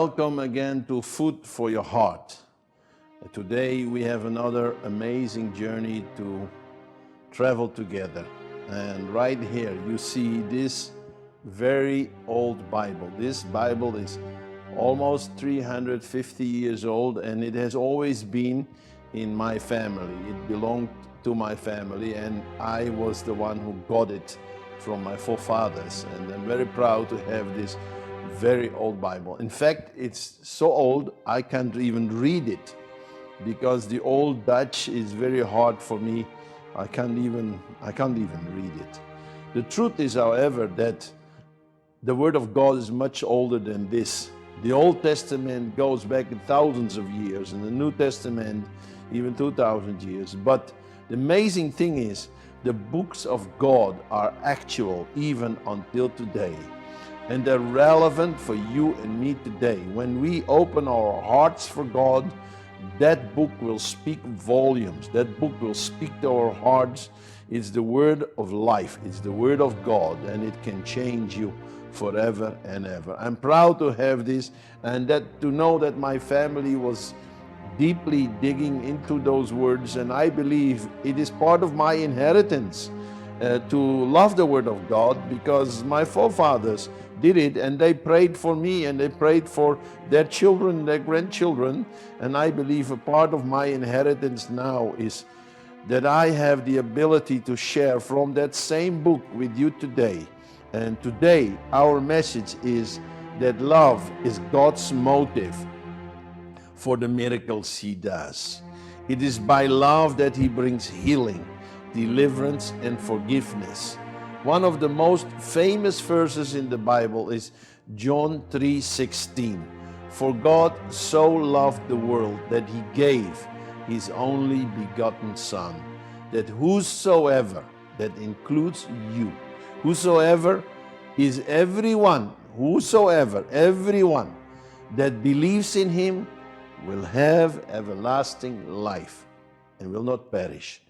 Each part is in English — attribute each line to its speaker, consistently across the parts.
Speaker 1: Welcome again to Food for Your Heart. Today we have another amazing journey to travel together. And right here you see this very old Bible. This Bible is almost 350 years old, and it has always been in my family. It belonged to my family, and I was the one who got it from my forefathers. And I'm very proud to have this very old Bible. In fact, it's so old I can't even read it because the old Dutch is very hard for me. I can't even read it. The truth is, however, that the Word of God is much older than this. The Old Testament goes back thousands of years, and the New Testament even 2,000 years. But the amazing thing is, the books of God are actual even until today. And they're relevant for you and me today. When we open our hearts for God, that book will speak volumes. That book will speak to our hearts. It's the word of life. It's the word of God, and it can change you forever and ever. I'm proud to have this, and that to know that my family was deeply digging into those words, and I believe it is part of my inheritance to love the Word of God, because my forefathers did it, and they prayed for me, and they prayed for their children, their grandchildren. And I believe a part of my inheritance now is that I have the ability to share from that same book with you today. And today our message is that love is God's motive for the miracles He does. It is by love that He brings healing, deliverance, and forgiveness. One of the most famous verses in the Bible is John 3:16. For God so loved the world that He gave His only begotten Son, that whosoever, that includes you, whosoever is everyone, everyone that believes in Him will have everlasting life and will not perish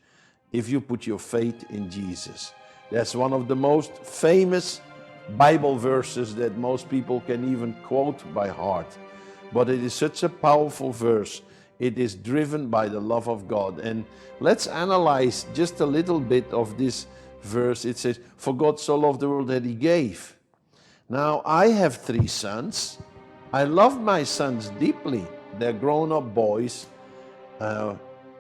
Speaker 1: if you put your faith in Jesus. That's one of the most famous Bible verses that most people can even quote by heart. But it is such a powerful verse. It is driven by the love of God. And let's analyze just a little bit of this verse. It says, for God so loved the world that He gave. Now, I have 3 sons. I love my sons deeply. They're grown-up boys.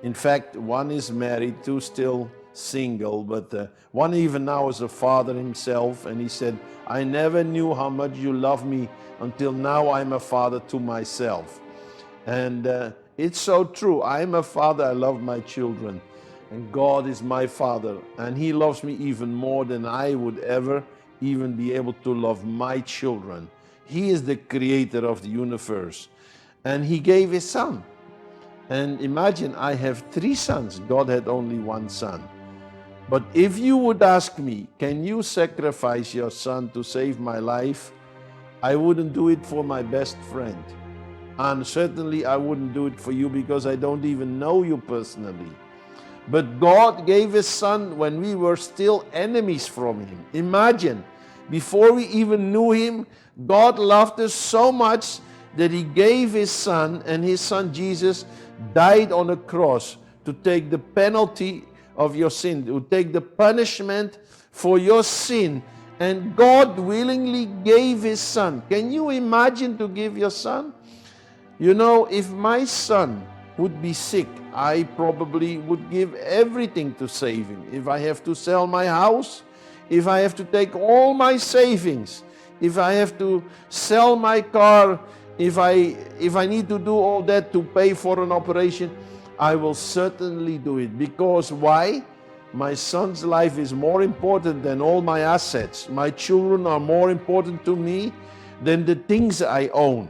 Speaker 1: In fact, one is married, 2 still single, but one even now is a father himself, and he said, I never knew how much you love me until now I'm a father to myself. And it's so true. I'm a father, I love my children, and God is my Father, and He loves me even more than I would ever even be able to love my children. He is the creator of the universe, and He gave His Son. And imagine, I have 3 sons. God had only 1 son. But if you would ask me, can you sacrifice your son to save my life? I wouldn't do it for my best friend. And certainly I wouldn't do it for you, because I don't even know you personally. But God gave His Son when we were still enemies from Him. Imagine, before we even knew Him, God loved us so much that He gave His Son, and His Son Jesus died on a cross to take the penalty of your sin, to take the punishment for your sin. And God willingly gave His Son. Can you imagine to give your son? You know, if my son would be sick, I probably would give everything to save him. If I have to sell my house, if I have to take all my savings, if I have to sell my car, if I need to do all that to pay for an operation, I will certainly do it. Because why? My son's life is more important than all my assets. My children are more important to me than the things I own.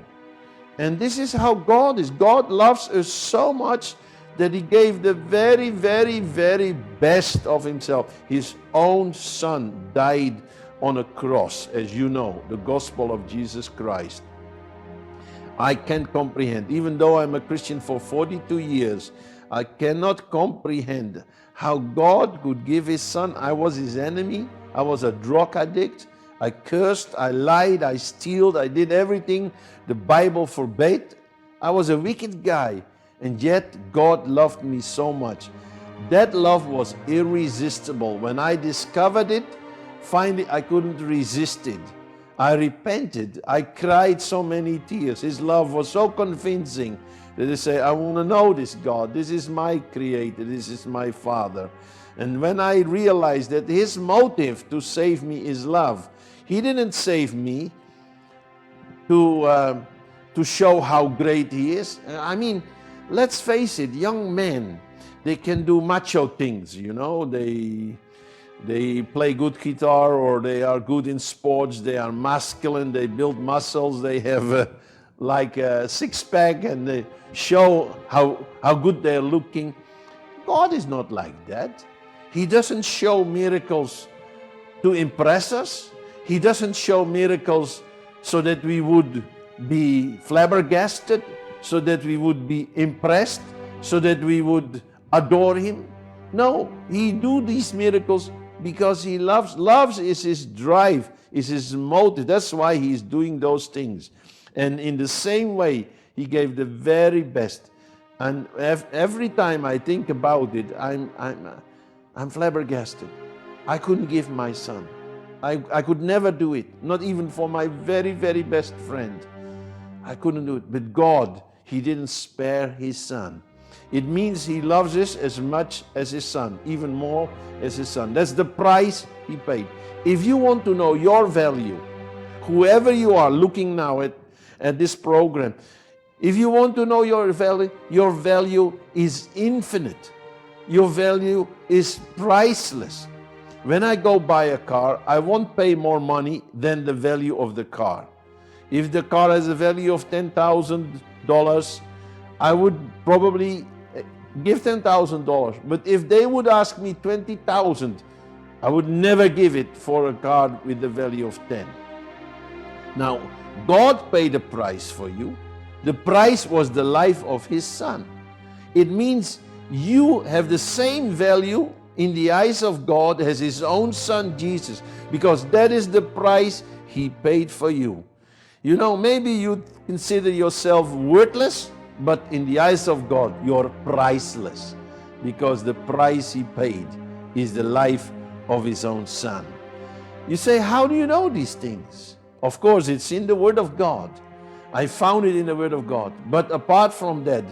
Speaker 1: And this is how God is. God loves us so much that He gave the very, very, very best of Himself. His own Son died on a cross, as you know, the gospel of Jesus Christ. I can't comprehend. Even though I'm a Christian for 42 years, I cannot comprehend how God could give His Son. I was His enemy. I was a drug addict. I cursed, I lied, I stealed, I did everything the Bible forbade. I was a wicked guy, and yet God loved me so much. That love was irresistible. When I discovered it, finally I couldn't resist it. I repented. I cried so many tears. His love was so convincing that I say, I want to know this God. This is my Creator. This is my Father. And when I realized that His motive to save me is love, He didn't save me to show how great He is. I mean, let's face it, young men, they can do macho things, you know. They play good guitar, or they are good in sports, they are masculine, they build muscles, they have like a six-pack, and they show how good they're looking. God is not like that. He doesn't show miracles to impress us. He doesn't show miracles so that we would be flabbergasted, so that we would be impressed, so that we would adore Him. No, He do these miracles because He loves. Love is His drive, is His motive. That's why He's doing those things. And in the same way, He gave the very best. And every time I think about it, I'm flabbergasted. I couldn't give my son. I could never do it, not even for my very, very best friend. I couldn't do it. But God, He didn't spare His Son. It means He loves us as much as His Son, even more as His Son. That's the price He paid. If you want to know your value, whoever you are looking now at this program, if you want to know your value is infinite. Your value is priceless. When I go buy a car, I won't pay more money than the value of the car. If the car has a value of $10,000, I would probably give $10,000. But if they would ask me $20,000, I would never give it for a car with the value of 10. Now, God paid a price for you. The price was the life of His Son. It means you have the same value in the eyes of God as His own Son Jesus, because that is the price He paid for you. You know, maybe you consider yourself worthless, but in the eyes of God, you're priceless, because the price He paid is the life of His own Son. You say, how do you know these things? Of course, it's in the Word of God. I found it in the Word of God. But apart from that,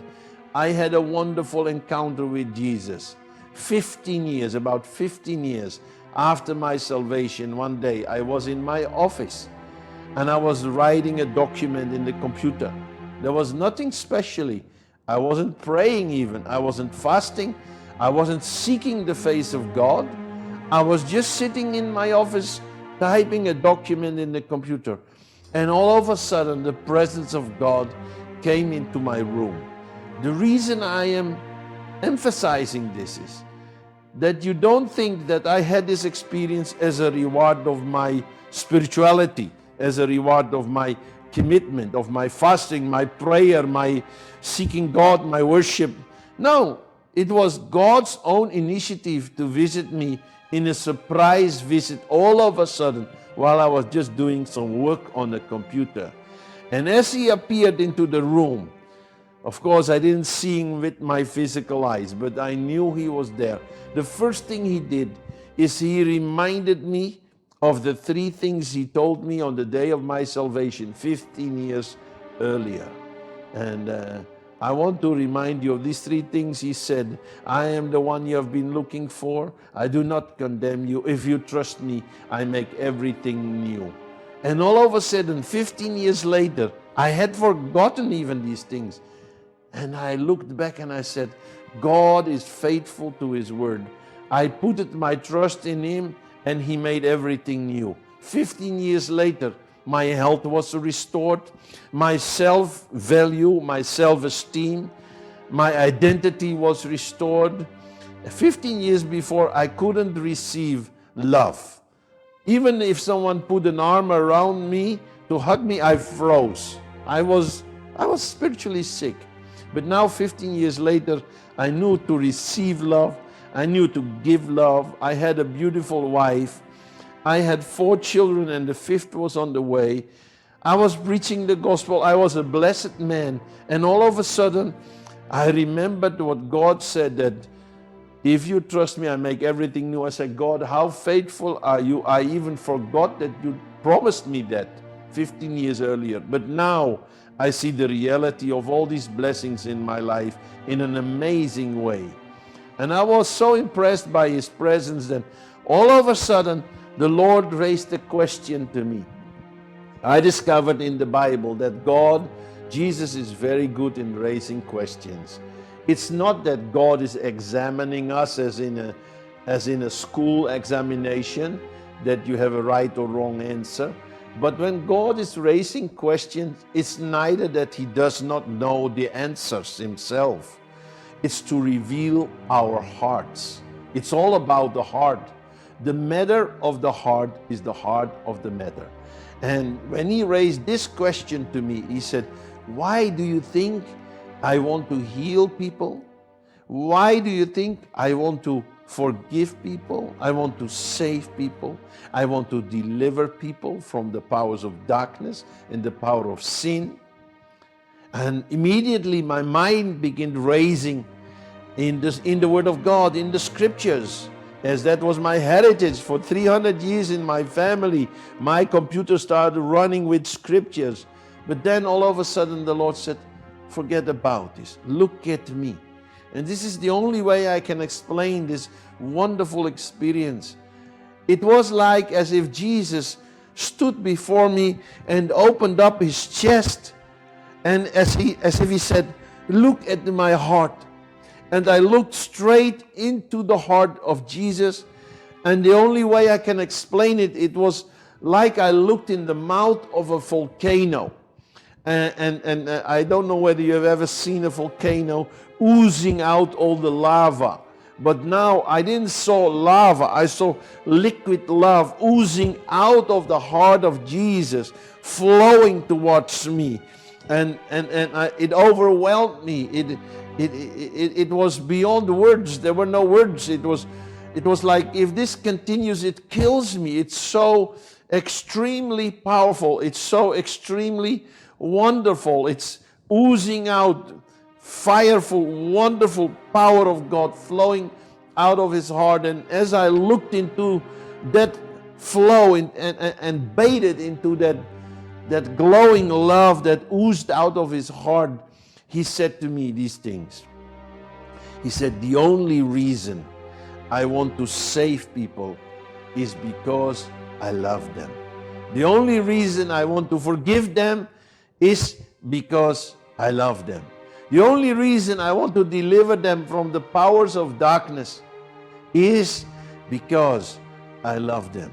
Speaker 1: I had a wonderful encounter with Jesus. 15 years, about 15 years after my salvation, one day I was in my office and I was writing a document in the computer. There was nothing specially. I wasn't praying even. I wasn't fasting. I wasn't seeking the face of God. I was just sitting in my office typing a document in the computer. And all of a sudden the presence of God came into my room. The reason I am emphasizing this is that you don't think that I had this experience as a reward of my spirituality, as a reward of my commitment, of my fasting, my prayer, my seeking God, my worship. No, it was God's own initiative to visit me in a surprise visit all of a sudden while I was just doing some work on the computer. And as He appeared into the room, of course, I didn't see Him with my physical eyes, but I knew He was there. The first thing He did is He reminded me of the 3 things He told me on the day of my salvation 15 years earlier. And I want to remind you of these 3 things He said. I am the one you have been looking for. I do not condemn you. If you trust me, I make everything new. And all of a sudden, 15 years later, I had forgotten even these things. And I looked back and I said, God is faithful to His word. I put my trust in Him and He made everything new. 15 years later, my health was restored, my self-value, my self-esteem, my identity was restored. 15 years before, I couldn't receive love. Even if someone put an arm around me to hug me, I froze. I was spiritually sick. But now, 15 years later, I knew to receive love. I knew to give love. I had a beautiful wife. I had 4 children and the 5th was on the way. I was preaching the gospel. I was a blessed man. And all of a sudden, I remembered what God said, that if you trust me, I make everything new. I said, God, how faithful are you? I even forgot that you promised me that 15 years earlier. But now I see the reality of all these blessings in my life in an amazing way. And I was so impressed by His presence that all of a sudden, the Lord raised a question to me. I discovered in the Bible that Jesus is very good in raising questions. It's not that God is examining us as in a school examination, that you have a right or wrong answer. But when God is raising questions, it's neither that He does not know the answers Himself. It's to reveal our hearts. It's all about the heart. The matter of the heart is the heart of the matter. And when He raised this question to me, He said, why do you think I want to heal people? Why do you think I want to forgive people? I want to save people. I want to deliver people from the powers of darkness and the power of sin. And immediately my mind began raising in the Word of God, in the Scriptures, as that was my heritage for 300 years in my family. My computer started running with Scriptures. But then all of a sudden the Lord said, forget about this. Look at me. And this is the only way I can explain this wonderful experience. It was like as if Jesus stood before me and opened up His chest, and as if He said, look at my heart. And I looked straight into the heart of Jesus, and the only way I can explain it, it was like I looked in the mouth of a volcano. And I don't know whether you have ever seen a volcano oozing out all the lava. But now I didn't saw lava, I saw liquid love oozing out of the heart of Jesus, flowing towards me. And it overwhelmed me. It was beyond words. There were no words. It was like, if this continues, it kills me. It's so extremely powerful. It's so extremely wonderful. It's oozing out fireful, wonderful power of God flowing out of His heart. And as I looked into that flow and bathed into that glowing love that oozed out of His heart, He said to me these things. He said, the only reason I want to save people is because I love them. The only reason I want to forgive them is because I love them. The only reason I want to deliver them from the powers of darkness is because I love them.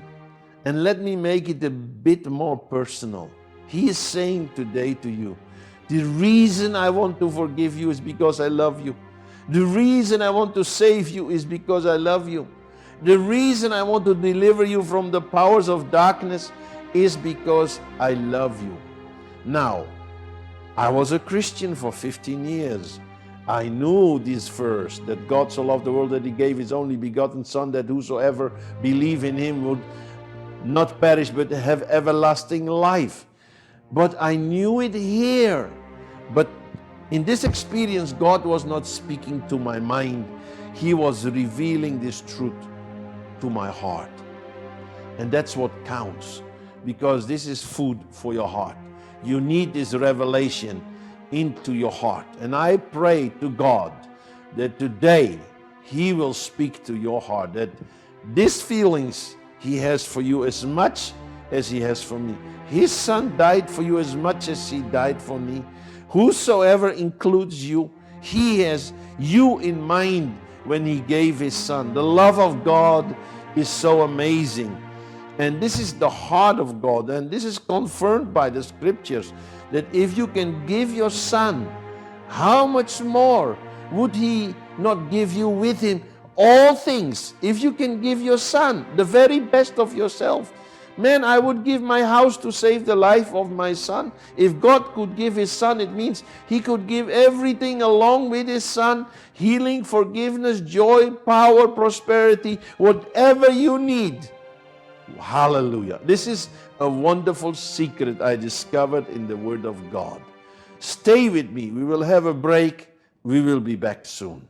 Speaker 1: And let me make it a bit more personal. He is saying today to you, the reason I want to forgive you is because I love you. The reason I want to save you is because I love you. The reason I want to deliver you from the powers of darkness is because I love you. Now, I was a Christian for 15 years. I knew this verse, that God so loved the world that He gave His only begotten Son, that whosoever believe in Him would not perish but have everlasting life. But I knew it here. But in this experience, God was not speaking to my mind. He was revealing this truth to my heart. And that's what counts, because this is food for your heart. You need this revelation into your heart. And I pray to God that today He will speak to your heart, that these feelings He has for you as much as He has for me. His Son died for you as much as He died for me. Whosoever includes you, He has you in mind when He gave His Son. The love of God is so amazing. And this is the heart of God. And this is confirmed by the Scriptures, that if you can give your Son, how much more would He not give you with Him all things? If you can give your Son, the very best of yourself. Man, I would give my house to save the life of my son. If God could give His Son, it means He could give everything along with His Son: healing, forgiveness, joy, power, prosperity, whatever you need. Hallelujah. This is a wonderful secret I discovered in the Word of God. Stay with me. We will have a break. We will be back soon.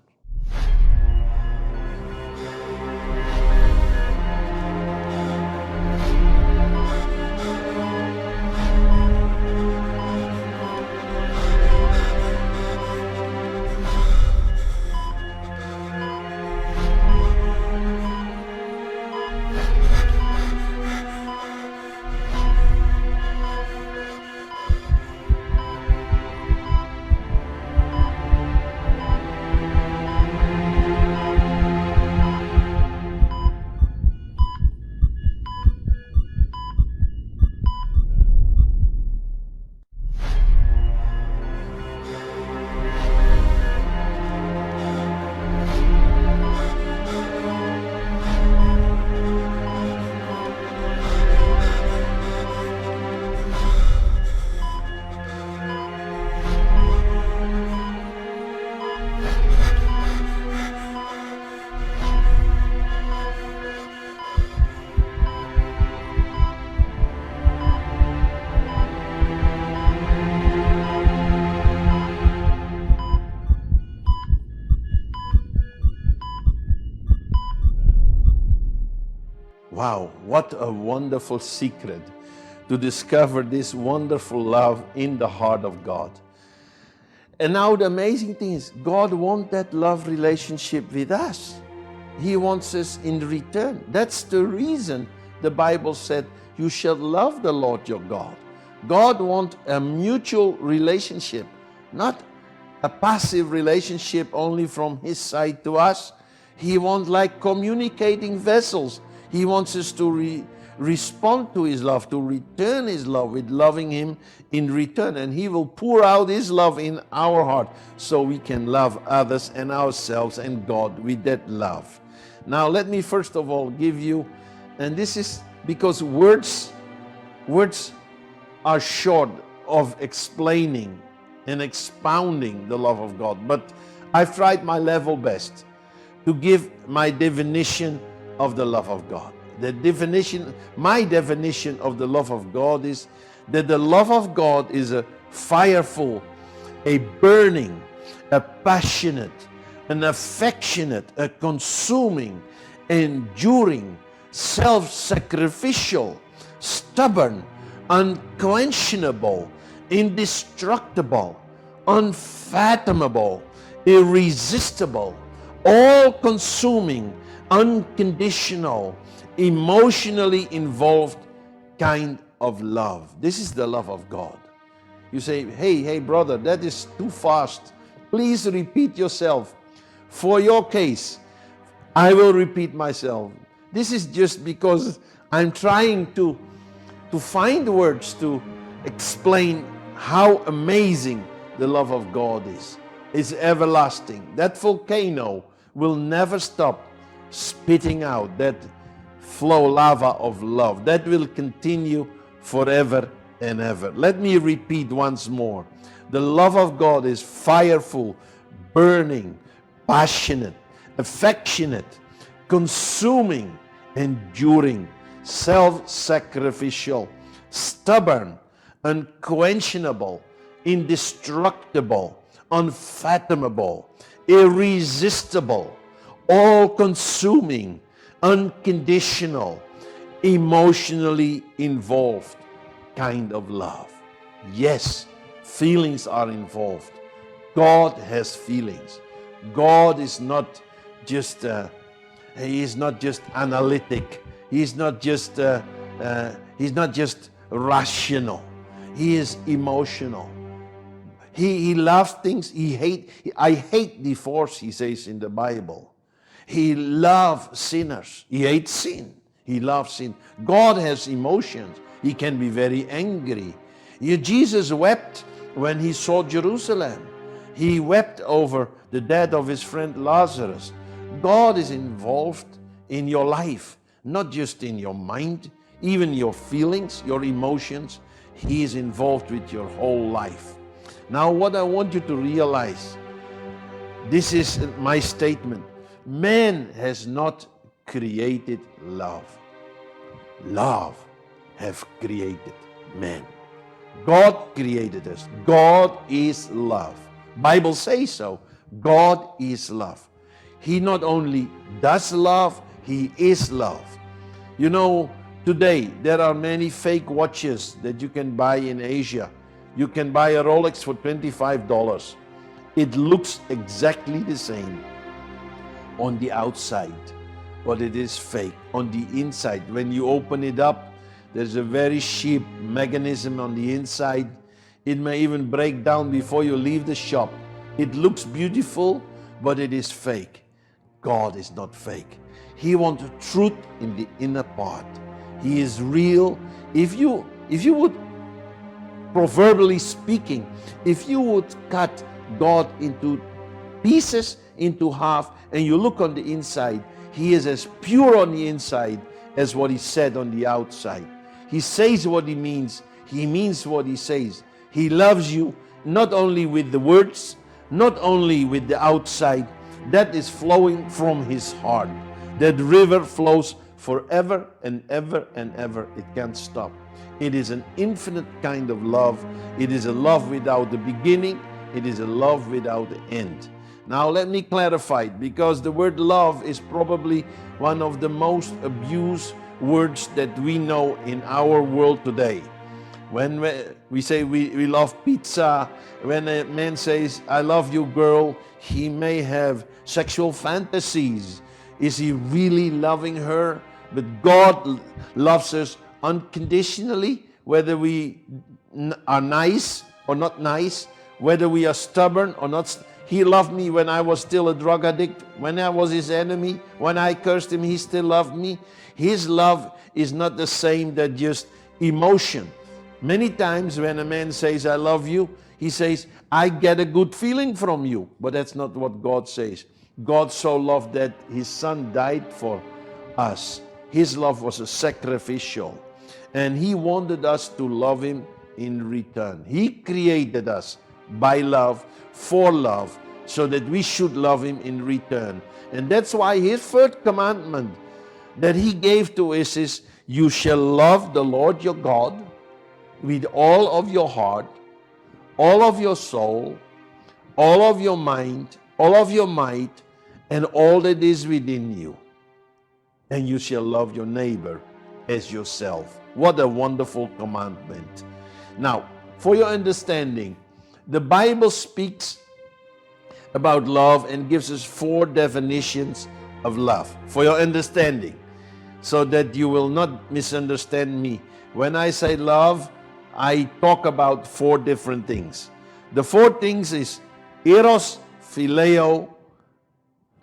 Speaker 1: Wow, what a wonderful secret to discover this wonderful love in the heart of God. And now the amazing thing is, God wants that love relationship with us. He wants us in return. That's the reason the Bible said, you shall love the Lord your God. God wants a mutual relationship, not a passive relationship only from His side to us. He wants like communicating vessels. He wants us to respond to His love, to return His love with loving Him in return. And He will pour out His love in our heart so we can love others and ourselves and God with that love. Now let me first of all give you, and this is because words are short of explaining and expounding the love of God. But I've tried my level best to give my definition of the love of God. My definition of the love of God is that the love of God is a fireful, a burning, a passionate, an affectionate, a consuming, enduring, self-sacrificial, stubborn, unquenchable, indestructible, unfathomable, irresistible, all-consuming, unconditional, emotionally involved kind of love. This is the love of God. You say, hey brother, that is too fast. Please repeat yourself. For your case, I will repeat myself. This is just because I'm trying to find words to explain how amazing the love of God is. It's everlasting. That volcano will never stop spitting out that flow lava of love. That will continue forever and ever. Let me repeat once more. The love of God is fireful, burning, passionate, affectionate, consuming, enduring, self-sacrificial, stubborn, unquenchable, indestructible, unfathomable, irresistible, all-consuming, unconditional, emotionally involved kind of love. Yes, feelings are involved. God has feelings. God is not just He is not just analytic. He's not just rational. He is emotional. He loves things. I hate divorce, he says in the Bible. He loves sinners. He hates sin. He loves sin. God has emotions. He can be very angry. Jesus wept when he saw Jerusalem. He wept over the death of his friend Lazarus. God is involved in your life, not just in your mind, even your feelings, your emotions. He is involved with your whole life. Now, what I want you to realize, this is my statement. Man has not created love. love have created man. God created us. God is love. Bible says so. God is love. He not only does love, He is love. You know, today there are many fake watches that you can buy in Asia. You can buy a Rolex for $25. It looks exactly the same on the outside, but it is fake. On the inside, when you open it up, there's a very cheap mechanism on the inside. It may even break down before you leave the shop. It looks beautiful, but it is fake. God is not fake. He wants truth in the inner part. He is real. If you would, proverbially speaking, if you would cut God into pieces, into half, and you look on the inside, He is as pure on the inside as what He said on the outside. He says what He means what He says. He loves you not only with the words, not only with the outside. That is flowing from His heart. That river flows forever and ever and ever. It can't stop. It is an infinite kind of love. It is a love without the beginning. It is a love without the end. Now let me clarify it, because the word love is probably one of the most abused words that we know in our world today. When we say we love pizza, when a man says, I love you, girl, he may have sexual fantasies. Is he really loving her? But God loves us unconditionally, whether we are nice or not nice, whether we are stubborn or not. He loved me when I was still a drug addict, when I was His enemy, when I cursed Him, He still loved me. His love is not the same that just emotion. Many times when a man says, I love you, he says, I get a good feeling from you. But that's not what God says. God so loved that His Son died for us. His love was a sacrificial. And He wanted us to love Him in return. He created us by love, for love, so that we should love Him in return. And that's why His third commandment that He gave to us is, you shall love the Lord your God with all of your heart, all of your soul, all of your mind, all of your might, and all that is within you. And you shall love your neighbor as yourself. What a wonderful commandment. Now, for your understanding, the Bible speaks about love and gives us 4 definitions of love. For your understanding, so that you will not misunderstand me. When I say love, I talk about 4 different things. The 4 things is eros, phileo,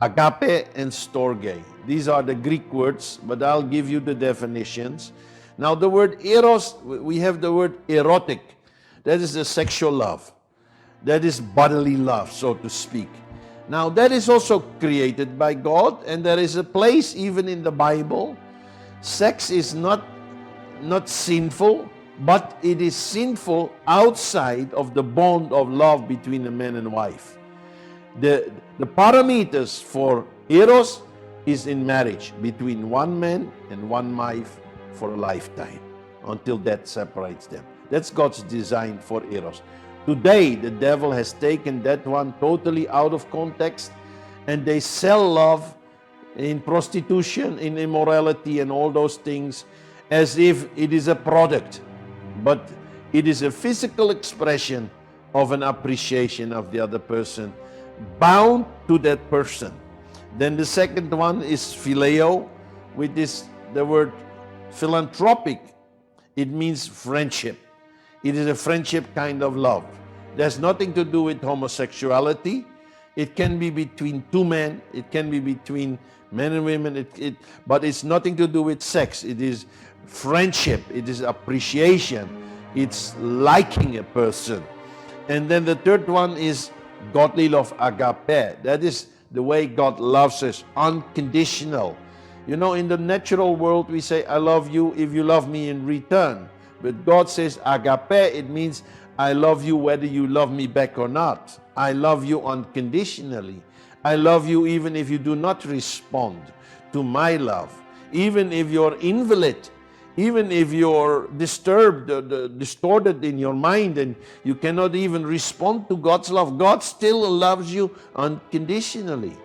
Speaker 1: agape, and storge. These are the Greek words, but I'll give you the definitions. Now the word eros, we have the word erotic. That is the sexual love. That is bodily love, so to speak. Now that is also created by God, and there is a place even in the Bible. Sex is not sinful, but it is sinful outside of the bond of love between a man and wife. The parameters for eros is in marriage between one man and one wife for a lifetime, until death separates them. That's God's design for eros. Today, the devil has taken that one totally out of context, and they sell love in prostitution, in immorality, and all those things as if it is a product. But it is a physical expression of an appreciation of the other person, bound to that person. Then the second one is phileo, which is the word philanthropic. It means friendship. It is a friendship kind of love. There's nothing to do with homosexuality. It can be between 2 men. It can be between men and women. But it's nothing to do with sex. It is friendship. It is appreciation. It's liking a person. And then the third one is godly love, agape. That is the way God loves us, unconditional. You know, in the natural world, we say, I love you if you love me in return. But God says agape, it means I love you whether you love me back or not. I love you unconditionally. I love you even if you do not respond to my love. Even if you're invalid, Even if you're disturbed, distorted in your mind, and you cannot even respond to God's love, God still loves you unconditionally.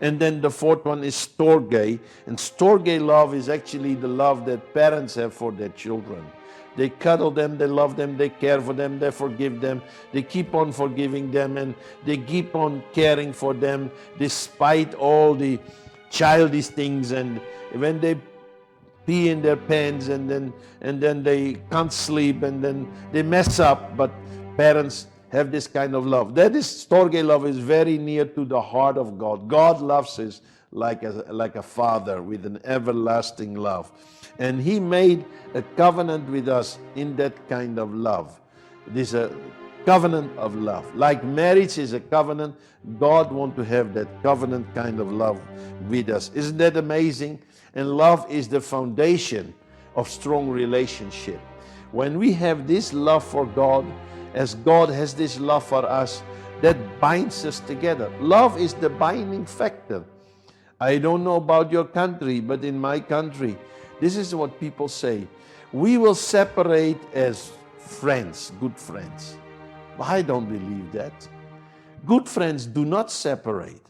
Speaker 1: And then the fourth one is storge. And storge love is actually the love that parents have for their children. They cuddle them, they love them, they care for them, they forgive them, they keep on forgiving them, and they keep on caring for them despite all the childish things. And when they pee in their pants, and then they can't sleep, and then they mess up, but parents have this kind of love. That is, storge love is very near to the heart of God. God loves us like a father with an everlasting love. And He made a covenant with us in that kind of love. It is a covenant of love. Like marriage is a covenant, God wants to have that covenant kind of love with us. Isn't that amazing? And love is the foundation of strong relationship. When we have this love for God, as God has this love for us, that binds us together. Love is the binding factor. I don't know about your country, but in my country, this is what people say. We will separate as friends, good friends. But I don't believe that. Good friends do not separate.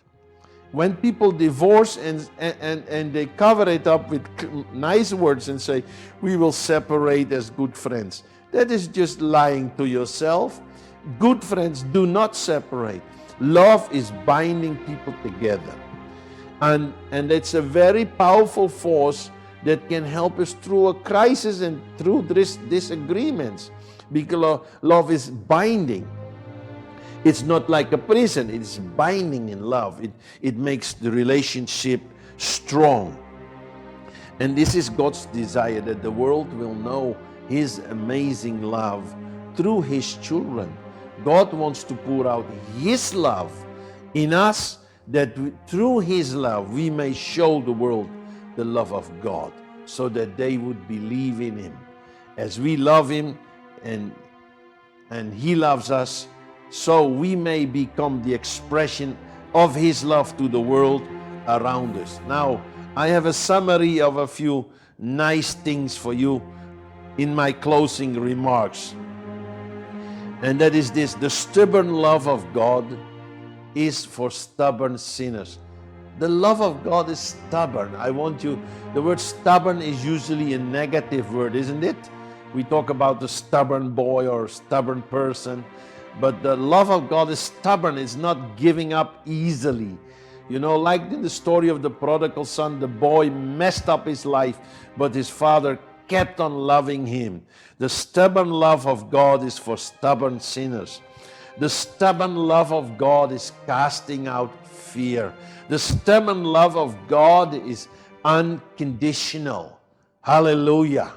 Speaker 1: When people divorce and they cover it up with nice words and say, we will separate as good friends, that is just lying to yourself. Good friends do not separate. Love is binding people together. And it's a very powerful force that can help us through a crisis and through disagreements, because love is binding. It's not like a prison, it's binding in love. It makes the relationship strong. And this is God's desire, that the world will know His amazing love through His children. God wants to pour out His love in us, that through His love we may show the world the love of God, so that they would believe in Him. As we love Him and He loves us, so we may become the expression of His love to the world around us. Now, I have a summary of a few nice things for you in my closing remarks. And that is this: the stubborn love of God is for stubborn sinners. The love of God is stubborn. The word stubborn is usually a negative word, isn't it? We talk about the stubborn boy or stubborn person, but the love of God is stubborn. It's not giving up easily. You know, like in the story of the prodigal son, the boy messed up his life, but his father kept on loving him. The stubborn love of God is for stubborn sinners. The stubborn love of God is casting out fear. The stubborn love of God is unconditional. Hallelujah.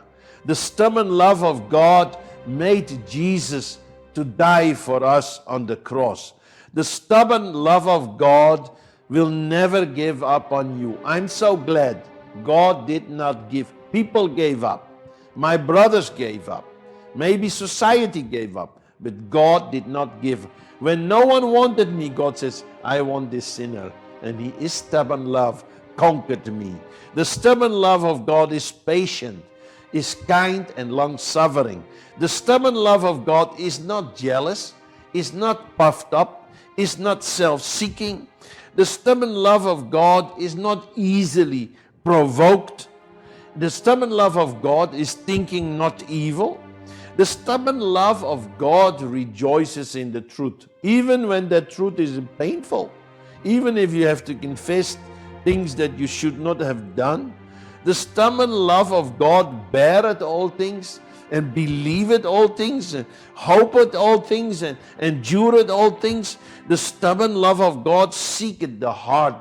Speaker 1: The stubborn love of God made Jesus to die for us on the cross. The stubborn love of God will never give up on you. I'm so glad God did not give. People gave up. My brothers gave up. Maybe society gave up. But God did not give. When no one wanted me, God says, I want this sinner. And His stubborn love conquered me. The stubborn love of God is patient, is kind and long-suffering. The stubborn love of God is not jealous, is not puffed up, is not self-seeking. The stubborn love of God is not easily provoked. The stubborn love of God is thinking not evil. The stubborn love of God rejoices in the truth, even when that truth is painful, even if you have to confess things that you should not have done. The stubborn love of God beareth all things, and believeth all things, and hopeth all things, and endureth all things. The stubborn love of God seeketh the heart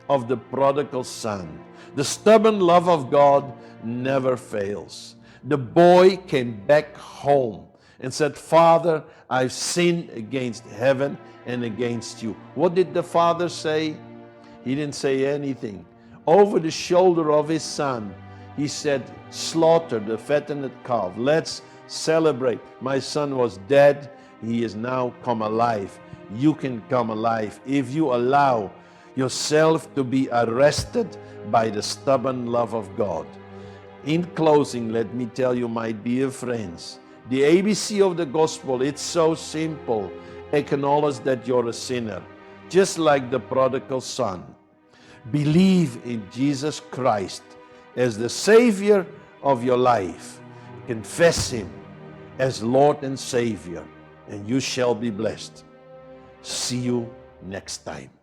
Speaker 1: of the prodigal son. The stubborn love of God never fails. The boy came back home and said, Father, I've sinned against heaven and against you. What did the father say? He didn't say anything. Over the shoulder of his son, he said, slaughter the fattened calf. Let's celebrate. My son was dead. He is now come alive. You can come alive if you allow yourself to be arrested by the stubborn love of God. In closing, let me tell you, my dear friends, the ABC of the gospel, it's so simple. Acknowledge that you're a sinner, just like the prodigal son. Believe in Jesus Christ as the Savior of your life. Confess Him as Lord and Savior, and you shall be blessed. See you next time.